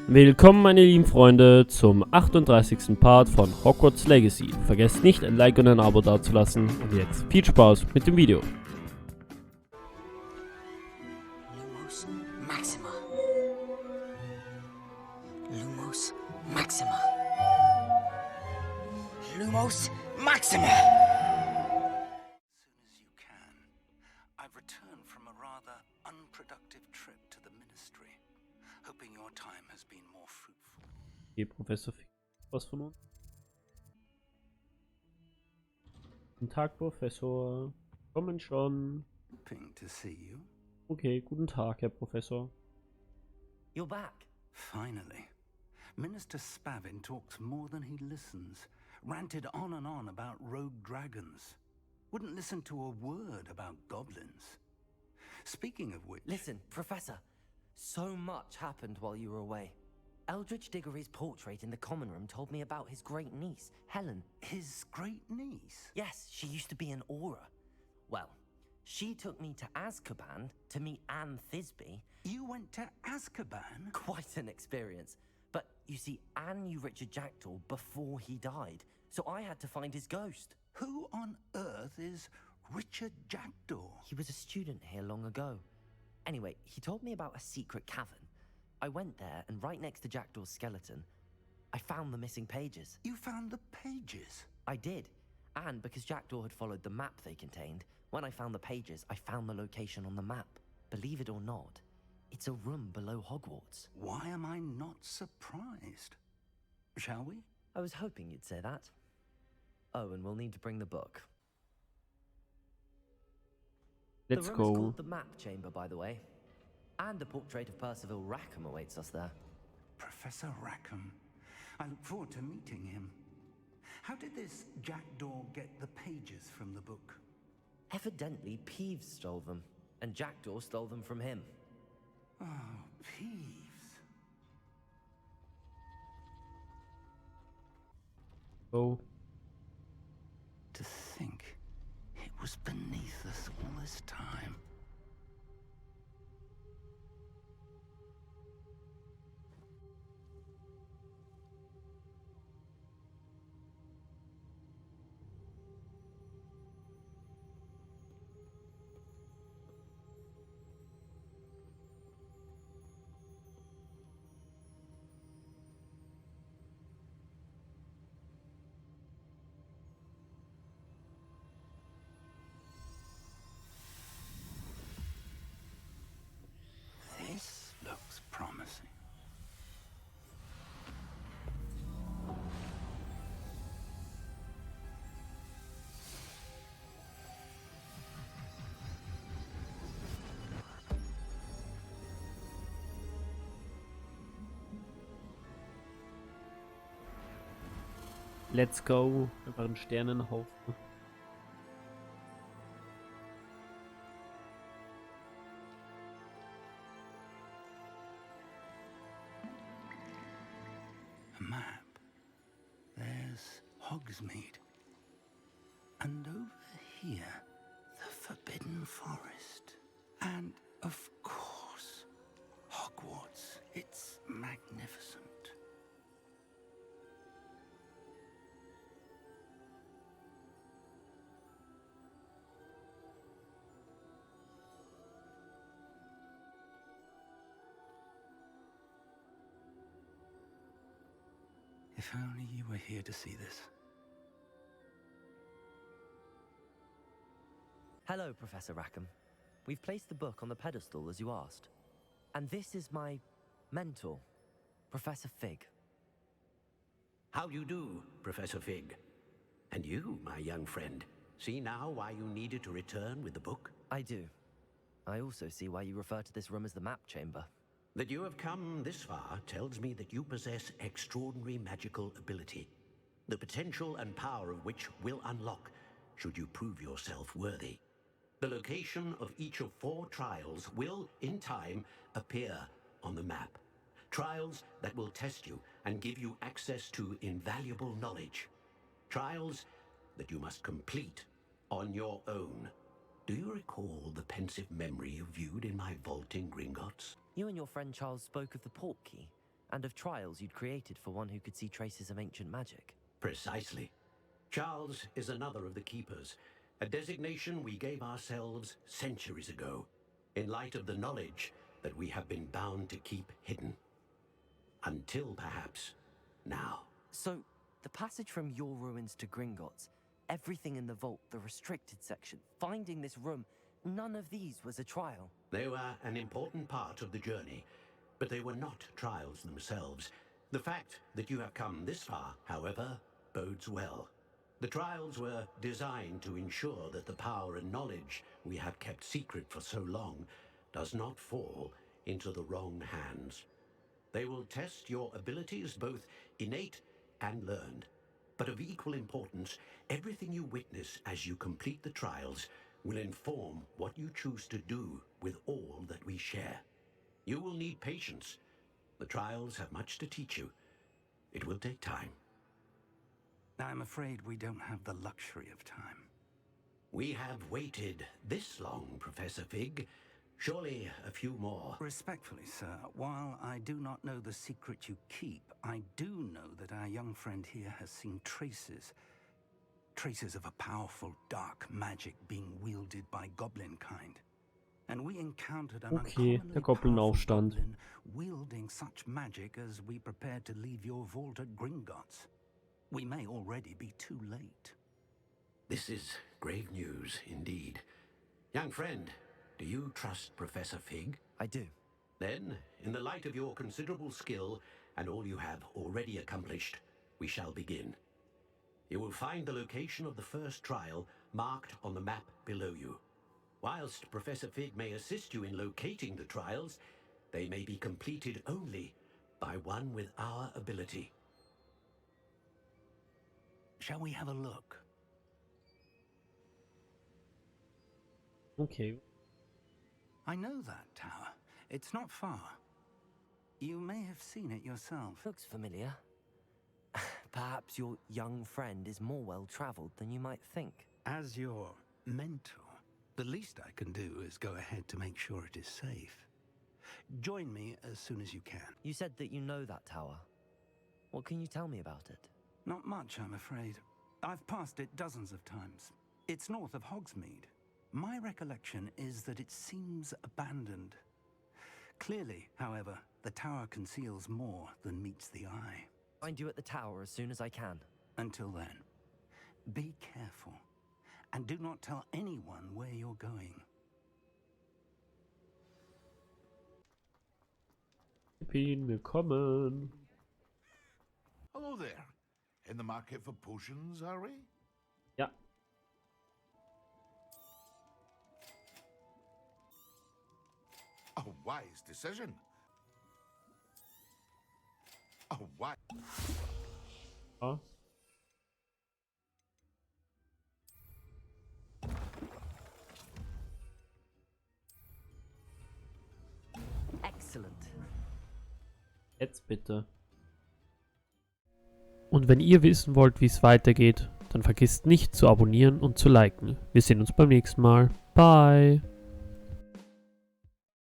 Willkommen meine lieben Freunde zum 38. Part von Hogwarts Legacy. Vergesst nicht ein Like und ein Abo dazulassen und jetzt viel Spaß mit dem Video. Lumos Maxima. Lumos Maxima. Lumos Maxima. As soon as you can. I've returned from a rather unproductive trip to the Ministry, hoping your time has been more fruitful. Okay, Professor Fick, was von uns? Guten Tag, Professor. Kommen schon. Hoping to see you. Okay, guten Tag, Herr Professor. You're back. Finally. Minister Spavin talks more than he listens. Ranted on and on about rogue dragons. Wouldn't listen to a word about goblins. Speaking of which... Listen, Professor. So much happened while you were away. Eldridge Diggory's portrait in the common room told me about his great niece, Helen. His great niece? Yes, she used to be an Auror. Well, she took me to Azkaban to meet Anne Thisbe. You went to Azkaban? Quite an experience. But you see, Anne knew Richard Jackdaw before he died, so I had to find his ghost. Who on earth is Richard Jackdaw? He was a student here long ago. Anyway, he told me about a secret cavern. I went there, and right next to Jackdaw's skeleton, I found the missing pages. You found the pages? I did. And because Jackdaw had followed the map they contained, when I found the pages, I found the location on the map. Believe it or not, it's a room below Hogwarts. Why am I not surprised? Shall we? I was hoping you'd say that. Oh, and we'll need to bring the book. Let's the room is go. called the Map Chamber, by the way. And a portrait of Percival Rackham awaits us there. Professor Rackham. I look forward to meeting him. How did this Jackdaw get the pages from the book? Evidently, Peeves stole them, and Jackdaw stole them from him. Oh, Peeves. Go. To think it was beneath us all this time. This looks promising. Let's go. Einfach ein Sternenhaufen. A map. There's Hogsmeade. And over here, the Forbidden Forest. And, of course, Hogwarts. It's magnificent. If only you were here to see this. Hello, Professor Rackham. We've placed the book on the pedestal as you asked. And this is my mentor, Professor Fig. How do you do, Professor Fig? And you, my young friend, see now why you needed to return with the book? I do. I also see why you refer to this room as the Map Chamber. That you have come this far tells me that you possess extraordinary magical ability, the potential and power of which will unlock should you prove yourself worthy. The location of each of 4 trials will, in time, appear on the map. Trials that will test you and give you access to invaluable knowledge. Trials that you must complete on your own. Do you recall the pensive memory you viewed in my vault in Gringotts? You and your friend Charles spoke of the port key. and of trials you'd created for one who could see traces of ancient magic. Precisely. Charles is another of the keepers, a designation we gave ourselves centuries ago, in light of the knowledge that we have been bound to keep hidden. Until perhaps now. So, the passage from your ruins to Gringotts, everything in the vault, the restricted section, finding this room, none of these was a trial. They were an important part of the journey, but they were not trials themselves. The fact that you have come this far, however, bodes well. The trials were designed to ensure that the power and knowledge we have kept secret for so long does not fall into the wrong hands. They will test your abilities, both innate and learned. But of equal importance, everything you witness as you complete the trials will inform what you choose to do with all that we share. You will need patience. The trials have much to teach you. It will take time. I'm afraid we don't have the luxury of time. We have waited this long, Professor Fig. Surely a few more. Respectfully, sir, while I do not know the secret you keep, I do know that our young friend here has seen traces of a powerful dark magic being wielded by goblin kind. And we encountered an Okay, uncommonly der powerful Gobelinaufstand. goblin wielding such magic as we prepared to leave your vault at Gringotts. We may already be too late. This is grave news indeed. Young friend, do you trust Professor Fig? I do. Then, in the light of your considerable skill and all you have already accomplished, we shall begin. You will find the location of the first trial marked on the map below you. Whilst Professor Fig may assist you in locating the trials, they may be completed only by one with our ability. Shall we have a look? Okay. I know that tower. It's not far. You may have seen it yourself. Looks familiar. Perhaps your young friend is more well-traveled than you might think. As your mentor, the least I can do is go ahead to make sure it is safe. Join me as soon as you can. You said that you know that tower. What can you tell me about it? Not much, I'm afraid. I've passed it dozens of times. It's north of Hogsmeade. My recollection is that it seems abandoned. Clearly, however, the tower conceals more than meets the eye. Find you at the tower as soon as I can. Until then, be careful, and do not tell anyone where you're going. Willkommen. Hello there. In the market for potions, are we? Ja. A wise decision. A wise... Ja. Excellent. Jetzt bitte. Und wenn ihr wissen wollt, wie es weitergeht, dann vergisst nicht zu abonnieren und zu liken. Wir sehen uns beim nächsten Mal. Bye!